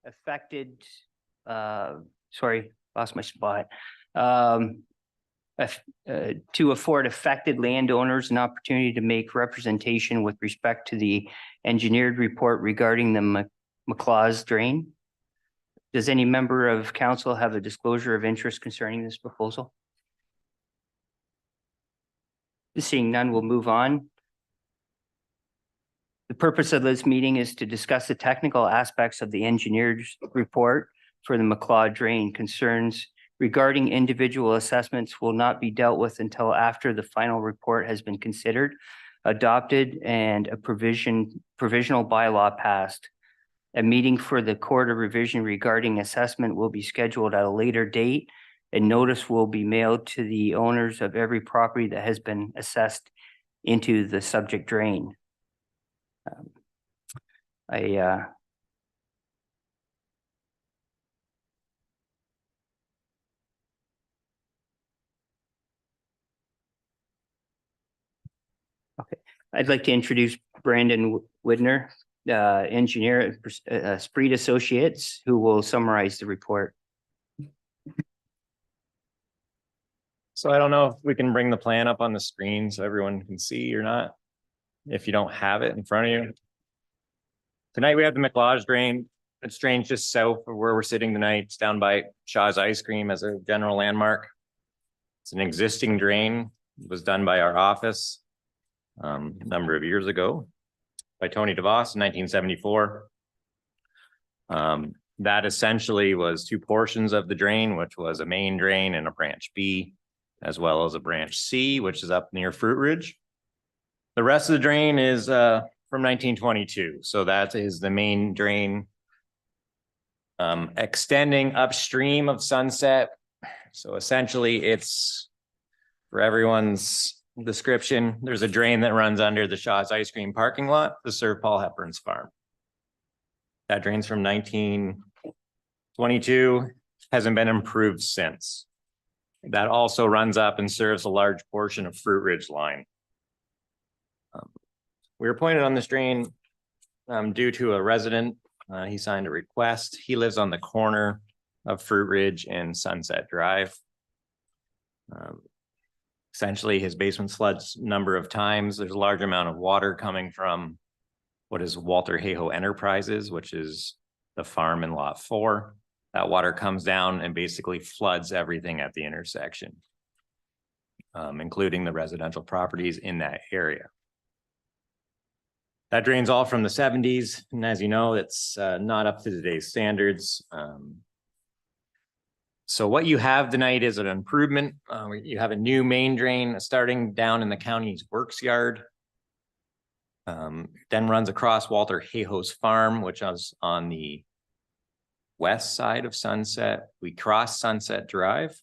affected, sorry, lost my spot. To afford affected landowners an opportunity to make representation with respect to the engineered report regarding the McLaws drain. Does any member of council have a disclosure of interest concerning this proposal? Seeing none, we'll move on. The purpose of this meeting is to discuss the technical aspects of the engineered report for the McLaws drain. Concerns regarding individual assessments will not be dealt with until after the final report has been considered, adopted, and a provisional bylaw passed. A meeting for the Court of Revision regarding assessment will be scheduled at a later date, and notice will be mailed to the owners of every property that has been assessed into the subject drain. I'd like to introduce Brandon Widner, engineer at Spreed Associates, who will summarize the report. So I don't know if we can bring the plan up on the screen so everyone can see or not, if you don't have it in front of you. Tonight we have the McLaws drain. It's drained just south of where we're sitting tonight. It's down by Shaw's Ice Cream as a general landmark. It's an existing drain. It was done by our office a number of years ago by Tony DeVos in 1974. That essentially was two portions of the drain, which was a main drain and a branch B, as well as a branch C, which is up near Fruit Ridge. The rest of the drain is from 1922. So that is the main drain extending upstream of Sunset. So essentially it's, for everyone's description, there's a drain that runs under the Shaw's Ice Cream parking lot to serve Paul Hepburn's farm. That drain's from 1922, hasn't been improved since. That also runs up and serves a large portion of Fruit Ridge line. We were appointed on this drain due to a resident. He signed a request. He lives on the corner of Fruit Ridge and Sunset Drive. Essentially, his basement floods a number of times. There's a large amount of water coming from what is Walter Hayhoe Enterprises, which is the farm in Lot 4. That water comes down and basically floods everything at the intersection, including the residential properties in that area. That drain's all from the 70s, and as you know, it's not up to today's standards. So what you have tonight is an improvement. You have a new main drain starting down in the county's works yard. Then runs across Walter Hayhoe's farm, which is on the west side of Sunset. We cross Sunset Drive.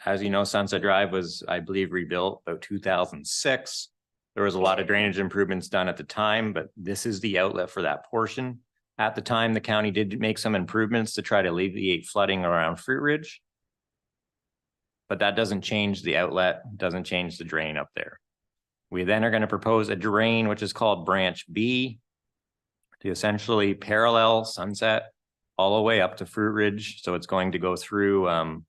As you know, Sunset Drive was, I believe, rebuilt about 2006. There was a lot of drainage improvements done at the time, but this is the outlet for that portion. At the time, the county did make some improvements to try to alleviate flooding around Fruit Ridge, but that doesn't change the outlet, doesn't change the drain up there. We then are going to propose a drain, which is called Branch B, to essentially parallel Sunset all the way up to Fruit Ridge. So it's going to go through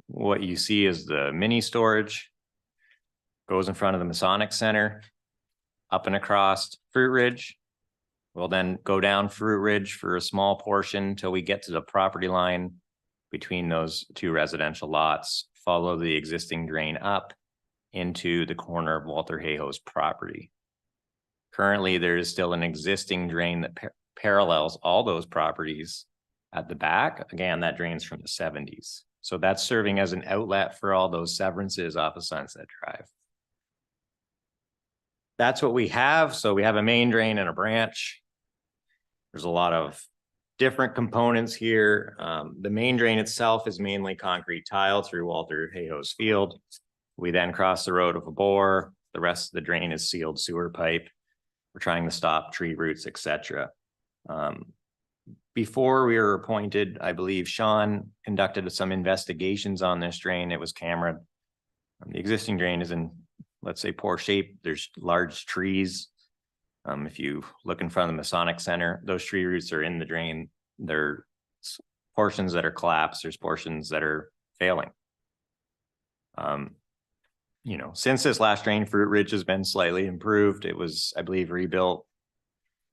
what you see is the mini storage, goes in front of the Masonic Center, up and across Fruit Ridge. We'll then go down Fruit Ridge for a small portion till we get to the property line between those two residential lots, follow the existing drain up into the corner of Walter Hayhoe's property. Currently, there is still an existing drain that parallels all those properties at the back. Again, that drains from the 70s. So that's serving as an outlet for all those severances off of Sunset Drive. That's what we have. So we have a main drain and a branch. There's a lot of different components here. The main drain itself is mainly concrete tile through Walter Hayhoe's field. We then cross the road with a bore. The rest of the drain is sealed sewer pipe. We're trying to stop tree roots, etc. Before we were appointed, I believe Sean conducted some investigations on this drain. It was cameraed. The existing drain is in, let's say, poor shape. There's large trees If you look in front of the Masonic Center, those tree roots are in the drain. There's portions that are collapsed, there's portions that are failing. You know, since this last drain, Fruit Ridge has been slightly improved. It was, I believe, rebuilt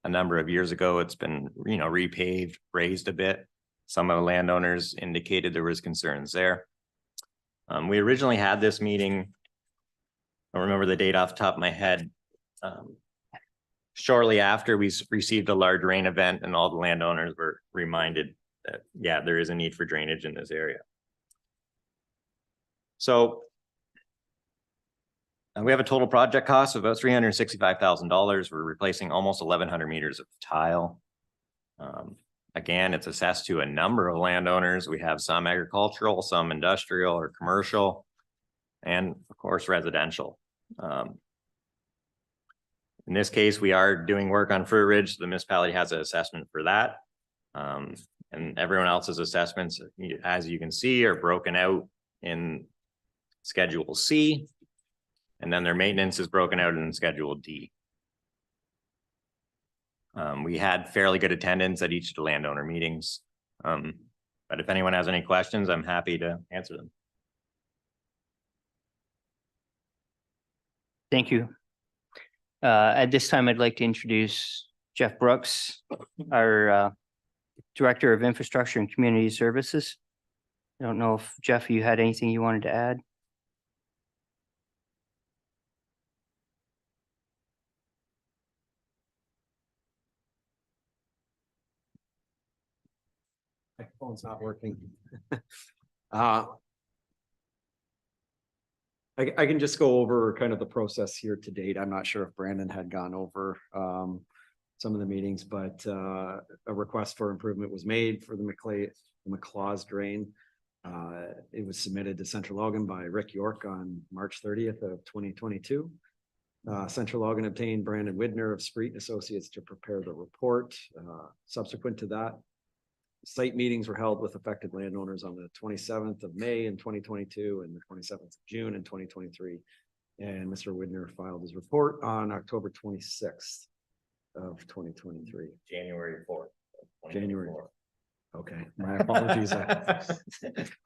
a number of years ago. It's been, you know, repaved, raised a bit. Some of the landowners indicated there was concerns there. We originally had this meeting, I don't remember the date off the top of my head, shortly after we received a large rain event, and all the landowners were reminded that, yeah, there is a need for drainage in this area. So we have a total project cost of about $365,000. We're replacing almost 1,100 meters of tile. Again, it's assessed to a number of landowners. We have some agricultural, some industrial or commercial, and of course, residential. In this case, we are doing work on Fruit Ridge. The municipality has an assessment for that. And everyone else's assessments, as you can see, are broken out in Schedule C. And then their maintenance is broken out in Schedule D. We had fairly good attendance at each of the landowner meetings. But if anyone has any questions, I'm happy to answer them. Thank you. At this time, I'd like to introduce Jeff Brooks, our Director of Infrastructure and Community Services. I don't know if, Jeff, you had anything you wanted to add? My phone's not working. I can just go over kind of the process here to date. I'm not sure if Brandon had gone over some of the meetings, but a request for improvement was made for the McLaws drain. It was submitted to Central Logan by Rick York on March 30th of 2022. Central Logan obtained Brandon Widner of Spreet Associates to prepare the report. Subsequent to that, site meetings were held with affected landowners on the 27th of May in 2022 and the 27th of June in 2023. And Mr. Widner filed his report on October 26th of 2023. January 4th. January. Okay, my apologies.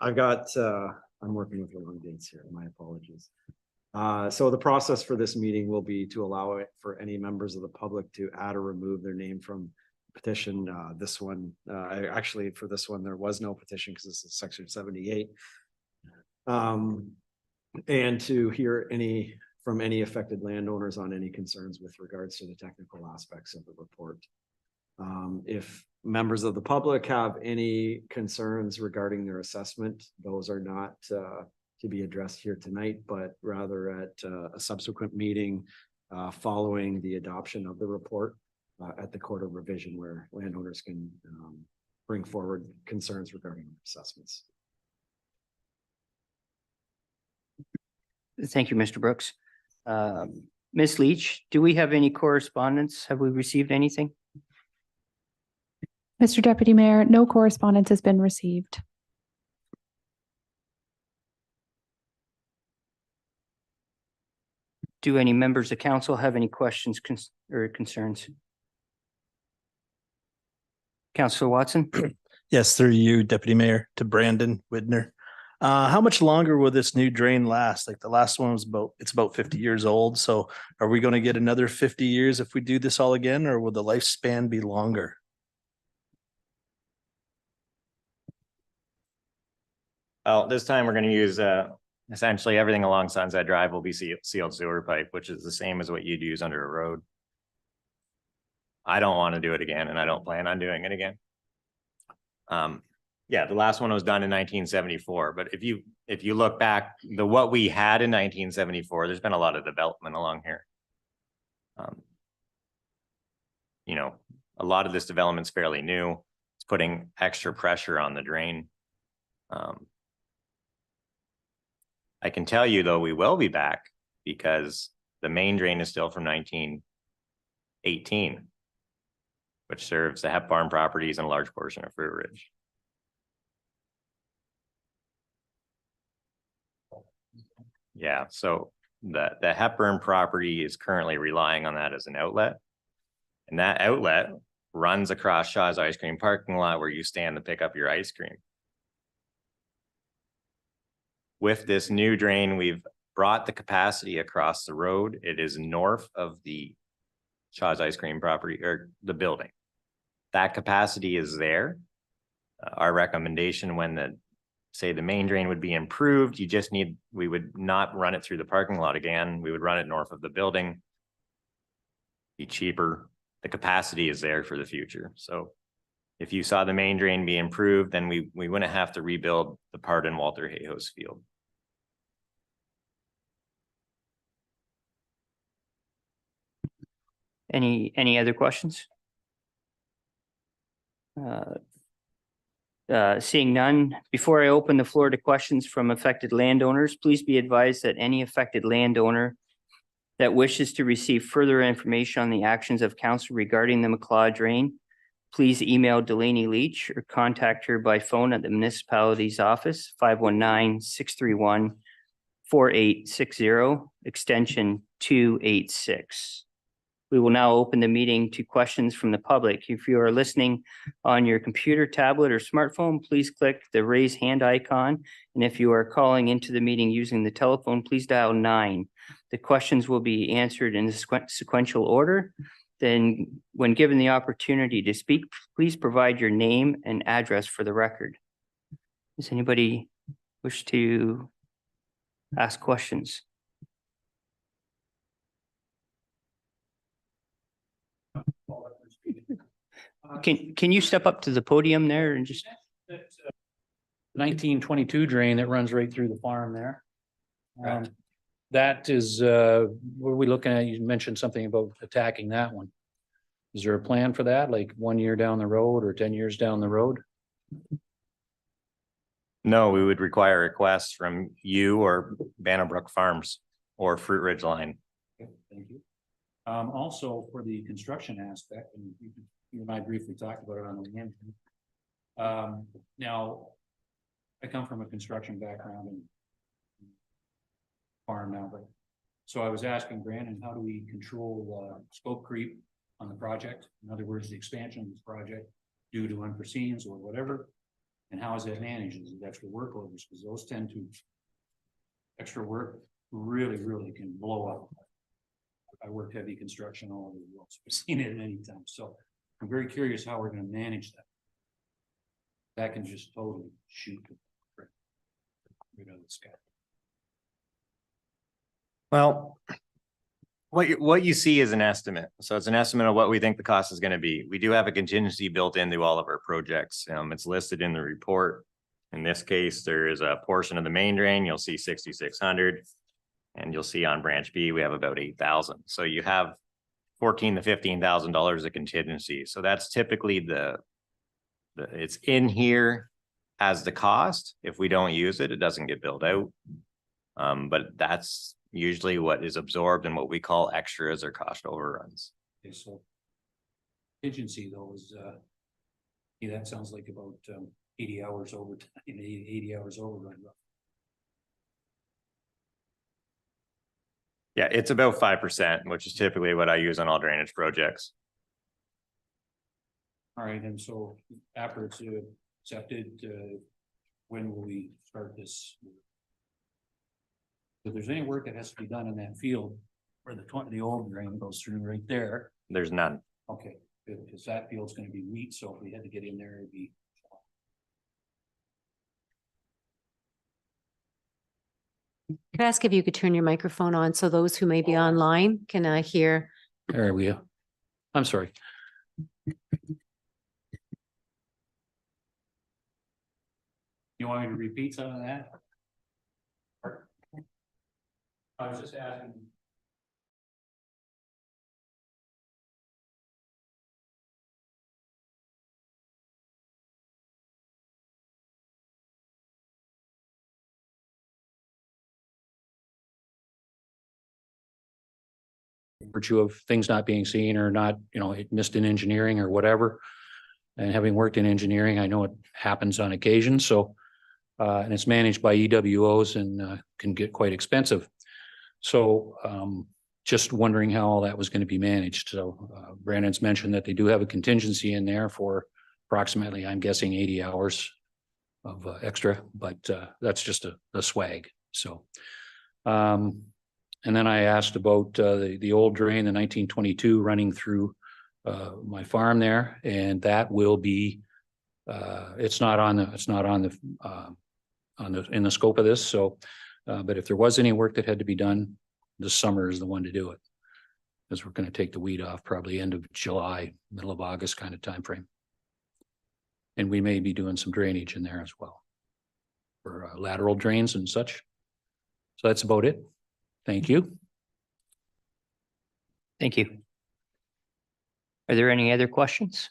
I've got, I'm working with the wrong dates here. My apologies. So the process for this meeting will be to allow it for any members of the public to add or remove their name from petition. This one, actually for this one, there was no petition because this is section 78. And to hear from any affected landowners on any concerns with regards to the technical aspects of the report. If members of the public have any concerns regarding their assessment, those are not to be addressed here tonight, but rather at a subsequent meeting following the adoption of the report at the Court of Revision, where landowners can bring forward concerns regarding assessments. Thank you, Mr. Brooks. Ms. Leach, do we have any correspondence? Have we received anything? Mr. Deputy Mayor, no correspondence has been received. Do any members of council have any questions or concerns? Councilor Watson? Yes, through you, Deputy Mayor, to Brandon Widner. How much longer will this new drain last? Like the last one was it's about 50 years old. So are we going to get another 50 years if we do this all again, or will the lifespan be longer? Well, this time we're going to use essentially everything along Sunset Drive will be sealed sewer pipe, which is the same as what you'd use under a road. I don't want to do it again, and I don't plan on doing it again. Yeah, the last one was done in 1974, but if you look back, what we had in 1974, there's been a lot of development along here. You know, a lot of this development's fairly new. It's putting extra pressure on the drain. I can tell you though, we will be back because the main drain is still from 1918, which serves the Hep Farm properties and a large portion of Fruit Ridge. Yeah, so the Hepburn property is currently relying on that as an outlet. And that outlet runs across Shaw's Ice Cream parking lot where you stand to pick up your ice cream. With this new drain, we've brought the capacity across the road. It is north of the Shaw's Ice Cream property or the building. That capacity is there. Our recommendation when the main drain would be improved, we would not run it through the parking lot again. We would run it north of the building. Be cheaper. The capacity is there for the future. So if you saw the main drain be improved, then we wouldn't have to rebuild the part in Walter Hayhoe's field. Any other questions? Seeing none, before I open the floor to questions from affected landowners, please be advised that any affected landowner that wishes to receive further information on the actions of council regarding the McLaws drain, please email Delaney Leach or contact her by phone at the municipality's office, 519-631-4860, extension 286. We will now open the meeting to questions from the public. If you are listening on your computer, tablet, or smartphone, please click the raise hand icon. And if you are calling into the meeting using the telephone, please dial 9. The questions will be answered in sequential order. Then, when given the opportunity to speak, please provide your name and address for the record. Does anybody wish to ask questions? Can you step up to the podium there and just? 1922 drain that runs right through the farm there. That is, what are we looking at? You mentioned something about attacking that one. Is there a plan for that, like 1 year down the road or 10 years down the road? No, we would require requests from you or Bannabrook Farms or Fruit Ridge Line. Okay, thank you. Also for the construction aspect, and you and I briefly talked about it on the end. Now, I come from a construction background and farm now, but so I was asking Brandon, how do we control scope creep on the project? In other words, the expansion of this project due to unforeseens or whatever, and how is that managed? Is it extra workloads? Because those tend to extra work really can blow up. I work heavy construction all over the world, so I've seen it at any time. So I'm very curious how we're going to manage that. That can just totally shoot right out of the sky. Well, what you see is an estimate. So it's an estimate of what we think the cost is going to be. We do have a contingency built into all of our projects. It's listed in the report. In this case, there is a portion of the main drain. You'll see 6,600, and you'll see on branch B we have about 8,000. So you have $14,000 to $15,000 of contingency. So that's typically it's in here as the cost. If we don't use it, it doesn't get billed out. But that's usually what is absorbed in what we call extras or cost overruns. Okay, so contingency though is yeah, that sounds like about 80 hours overtime, 80 hours overrun. Yeah, it's about 5%, which is typically what I use on all drainage projects. All right, and so after it's accepted, when will we start this? If there's any work that has to be done in that field where the old drain goes through right there. There's none. Okay, good, because that field's going to be wheat, so if we had to get in there, it'd be. Could I ask if you could turn your microphone on so those who may be online can hear? There we go. I'm sorry. You want me to repeat some of that? I was just asking. Virtue of things not being seen or not, it missed in engineering or whatever. And having worked in engineering, I know it happens on occasion. So, and it's managed by EWOs and can get quite expensive. So just wondering how all that was going to be managed. So Brandon's mentioned that they do have a contingency in there for approximately, I'm guessing, 80 hours of extra, but that's just a swag. So, and then I asked about the old drain, the 1922 running through my farm there, and that will be, it's not on the in the scope of this. So, but if there was any work that had to be done, this summer is the one to do it. Because we're going to take the weed off probably end of July, middle of August kind of timeframe. And we may be doing some drainage in there as well for lateral drains and such. So that's about it. Thank you. Thank you. Are there any other questions?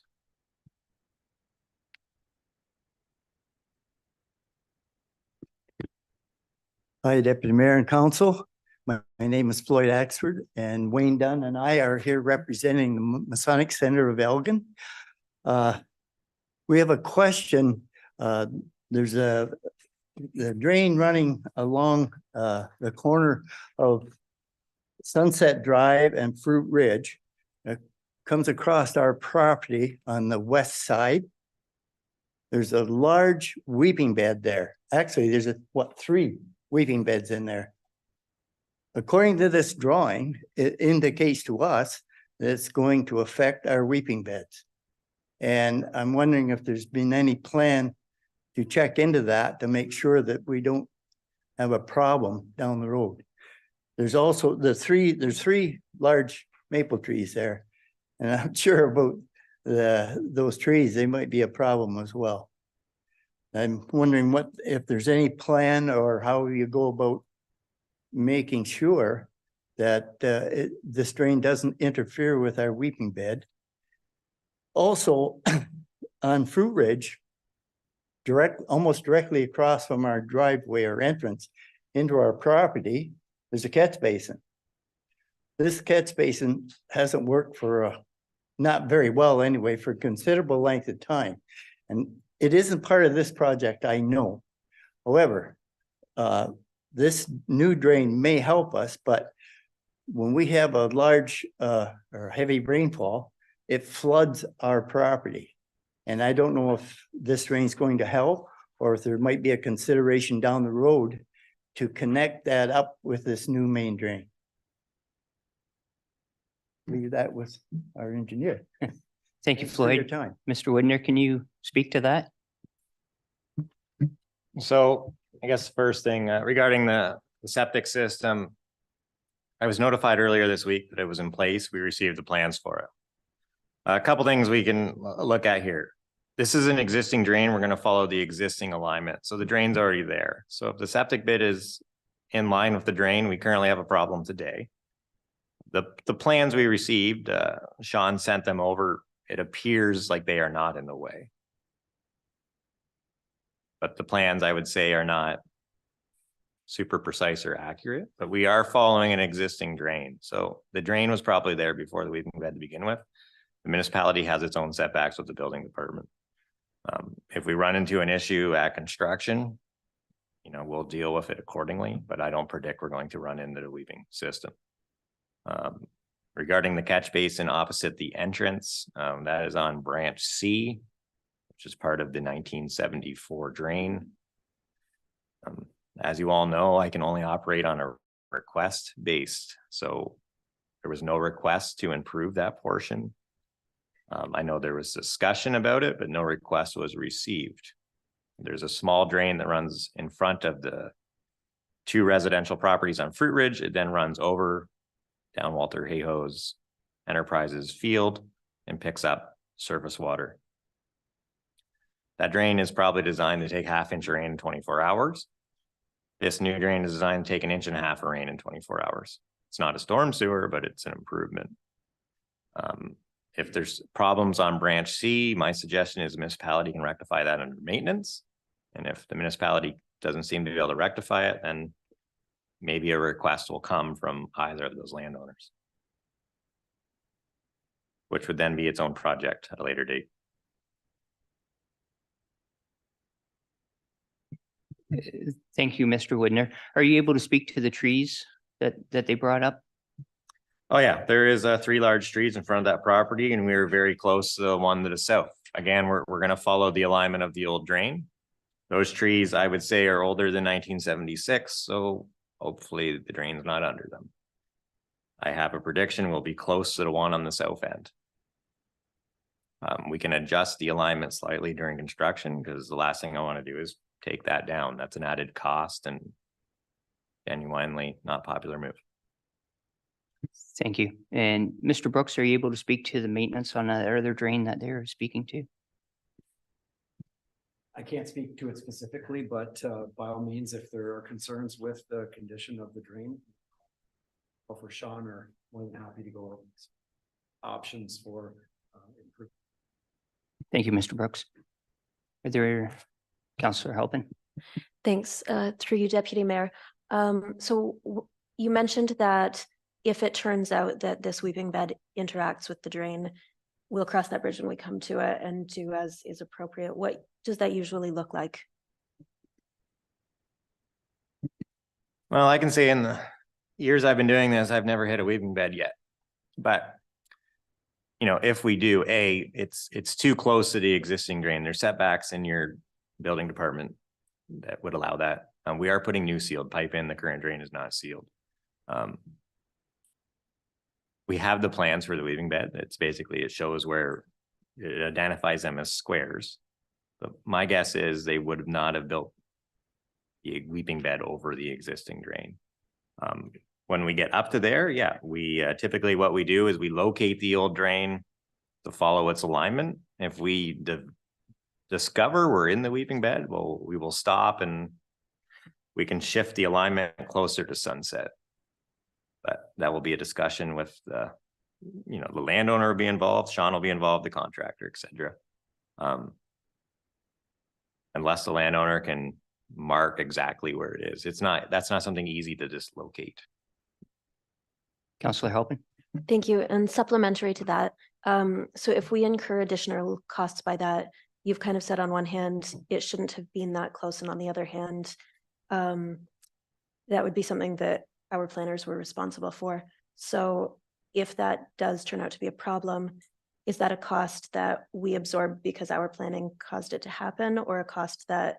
Hi, Deputy Mayor and Council. My name is Floyd Axford, and Wayne Dunn and I are here representing the Masonic Center of Elgin. We have a question. There's the drain running along the corner of Sunset Drive and Fruit Ridge. It comes across our property on the west side. There's a large weeping bed there. Actually, there's three weeping beds in there. According to this drawing, it indicates to us that it's going to affect our weeping beds. And I'm wondering if there's been any plan to check into that to make sure that we don't have a problem down the road. There's also there's three large maple trees there. And I'm sure about those trees, they might be a problem as well. I'm wondering if there's any plan or how you go about making sure that this drain doesn't interfere with our weeping bed. Also, on Fruit Ridge, almost directly across from our driveway or entrance into our property, there's a catch basin. This catch basin hasn't worked for not very well anyway, for a considerable length of time. And it isn't part of this project, I know. However, this new drain may help us, but when we have a large or heavy rainfall, it floods our property. And I don't know if this drain is going to help or if there might be a consideration down the road to connect that up with this new main drain. Leave that with our engineer. Thank you, Thanks for your Floyd. time. Mr. Widner, can you speak to that? So I guess first thing regarding the septic system, I was notified earlier this week that it was in place. We received the plans for it. A couple things we can look at here. This is an existing drain. We're going to follow the existing alignment. So the drain's already there. So if the septic bit is in line with the drain, we currently have a problem today. The plans we received, Sean sent them over. It appears like they are not in the way. But the plans, I would say, are not super precise or accurate, but we are following an existing drain. So the drain was probably there before the weeping bed to begin with. The municipality has its own setbacks with the building department. If we run into an issue at construction, we'll deal with it accordingly, but I don't predict we're going to run into the weeping system. Regarding the catch basin opposite the entrance, that is on branch C, which is part of the 1974 drain. As you all know, I can only operate on a request based. So there was no request to improve that portion. I know there was discussion about it, but no request was received. There's a small drain that runs in front of the two residential properties on Fruit Ridge. It then runs over down Walter Hayhoe's Enterprises field and picks up surface water. That drain is probably designed to take half-inch rain in 24 hours. This new drain is designed to take 1.5 inches of rain in 24 hours. It's not a storm sewer, but it's an improvement. If there's problems on branch C, my suggestion is the municipality can rectify that under maintenance. And if the municipality doesn't seem to be able to rectify it, then maybe a request will come from either of those landowners, which would then be its own project at a later date. Thank you, Mr. Widner. Are you able to speak to the trees that they brought up? Oh, yeah, there is three large trees in front of that property and we are very close to the one to the south. Again, we're gonna follow the alignment of the old drain. Those trees, I would say, are older than 1976, so hopefully the drain's not under them. I have a prediction we'll be close to the one on the south end. We can adjust the alignment slightly during construction because the last thing I want to do is take that down. That's an added cost and genuinely not popular move. Thank you. And Mr. Brooks, are you able to speak to the maintenance on the other drain that they're speaking to? I can't speak to it specifically, but by all means, if there are concerns with the condition of the drain, or for Sean, are more than happy to go over options for improvement. Thank you, Mr. Brooks. Are there, Councillor Halpin? Thanks, through you, Deputy Mayor. You mentioned that if it turns out that this weeping bed interacts with the drain, we'll cross that bridge when we come to it and do as is appropriate. What does that usually look like? Well, I can say in the years I've been doing this, I've never hit a weaving bed yet. But you know, if we do, it's too close to the existing drain. There's setbacks in your building department that would allow that. We are putting new sealed pipe in. The current drain is not sealed. We have the plans for the weaving bed. It's basically, it shows where it identifies them as squares. But my guess is they would not have built the weeping bed over the existing drain. When we get up to there, yeah, we typically what we do is we locate the old drain to follow its alignment. If we discover we're in the weeping bed, we will stop and we can shift the alignment closer to sunset. But that will be a discussion with the landowner will be involved, Sean will be involved, the contractor, etc. Unless the landowner can mark exactly where it is. That's not something easy to dislocate. Councillor Halpin? Thank you. And supplementary to that, so if we incur additional costs by that, you've kind of said on one hand, it shouldn't have been that close. And on the other hand, that would be something that our planners were responsible for. So if that does turn out to be a problem, is that a cost that we absorb because our planning caused it to happen, or a cost that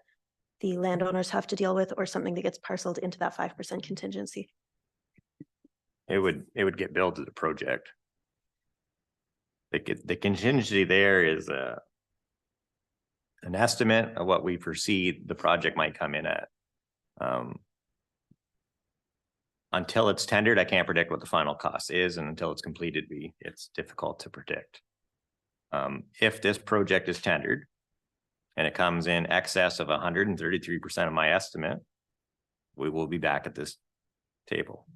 the landowners have to deal with, or something that gets parceled into that 5% contingency? It would get billed to the project. The contingency there is an estimate of what we foresee the project might come in at. Until it's tendered, I can't predict what the final cost is, and until it's completed, it's difficult to predict. If this project is tendered and it comes in excess of 133% of my estimate, we will be back at this table.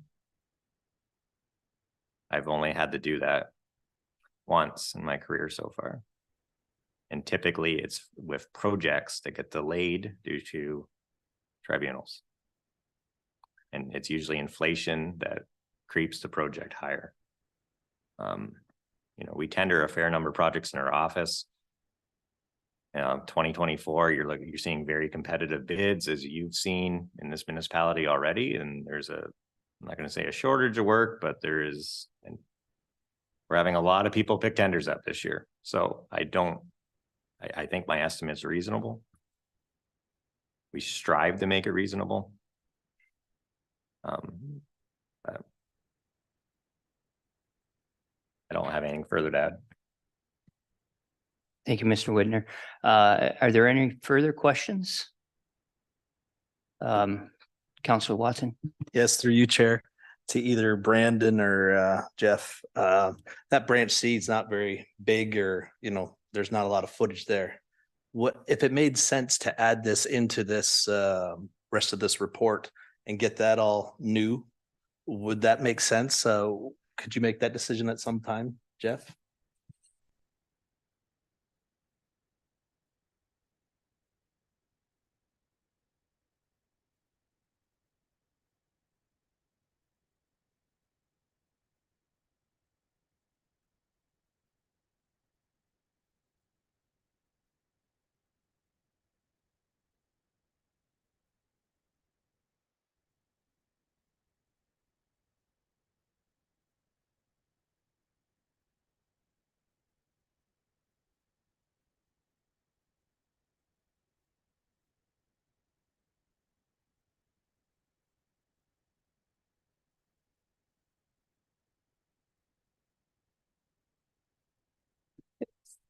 I've only had to do that once in my career so far. And typically it's with projects that get delayed due to tribunals. And it's usually inflation that creeps the project higher. We tender a fair number of projects in our office. 2024, you're seeing very competitive bids, as you've seen in this municipality already. And there's I'm not going to say a shortage of work, but there is, and we're having a lot of people pick tenders up this year. So I think my estimate's reasonable. We strive to make it reasonable. I don't have anything further to add. Thank you, Mr. Whitner. Are there any further questions? Councillor Watson? Yes, through you, Chair, to either Brandon or Jeff. That branch C is not very big, or there's not a lot of footage there. What if it made sense to add this into this rest of this report and get that all new? Would that make sense? Could you make that decision at some time, Jeff?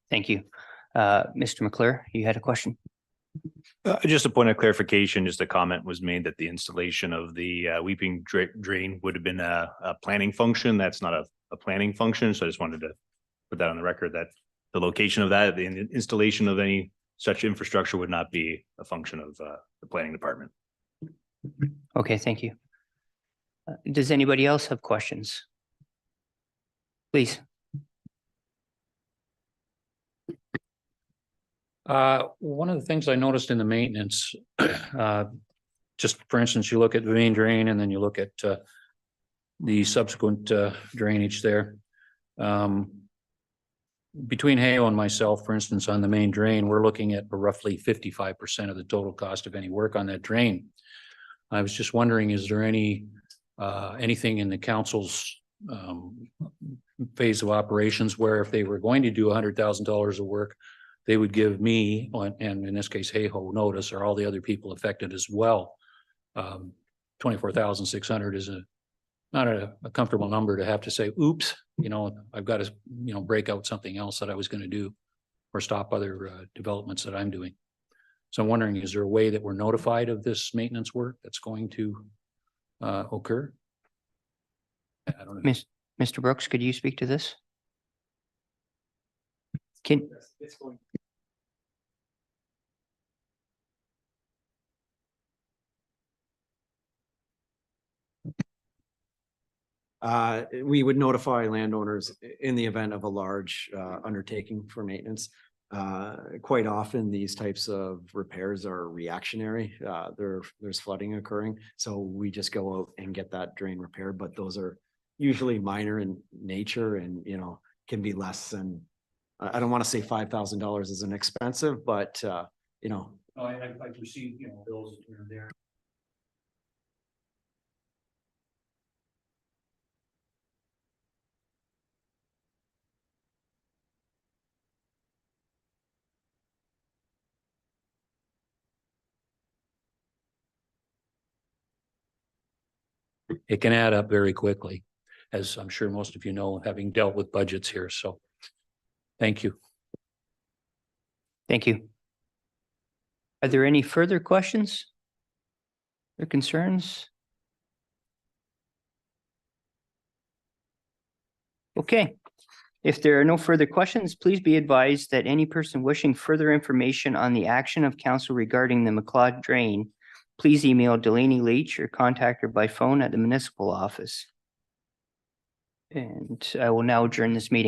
Thank you. Mr. McClure, you had a question? Just a point of clarification, just a comment was made that the installation of the weeping drain would have been a planning function. That's not a planning function. So I just wanted to put that on the record that the location of that, the installation of any such infrastructure would not be a function of the planning department. Okay, thank you. Does anybody else have questions? Please. One of the things I noticed in the maintenance, just for instance, you look at the main drain and then you look at the subsequent drainage there. Between Hayo and myself, for instance, on the main drain, we're looking at roughly 55% of the total cost of any work on that drain. I was just wondering, is there anything in the council's phase of operations where if they were going to do $100,000 of work, they would give me, and in this case, Hayo, notice, or all the other people affected as well. 24,600 is not a comfortable number to have to say, oops, I've got to, break out something else that I was going to do or stop other developments that I'm doing. So I'm wondering, is there a way that we're notified of this maintenance work that's going to occur? I don't know. Mr. Brooks, could you speak to this? We would notify landowners in the event of a large undertaking for maintenance. Quite often, these types of repairs are reactionary. There's flooding occurring, so we just go out and get that drain repaired, but those are usually minor in nature and, can be less than, I don't want to say $5,000 isn't expensive, but, I've received, bills here and there. It can add up very quickly, as I'm sure most of you know, having dealt with budgets here. So thank you. Thank you. Are there any further questions or concerns? Okay. If there are no further questions, please be advised that any person wishing further information on the action of council regarding the McLaws drain, please email Delaney Leach or contact her by phone at the municipal office. And I will now adjourn this meeting.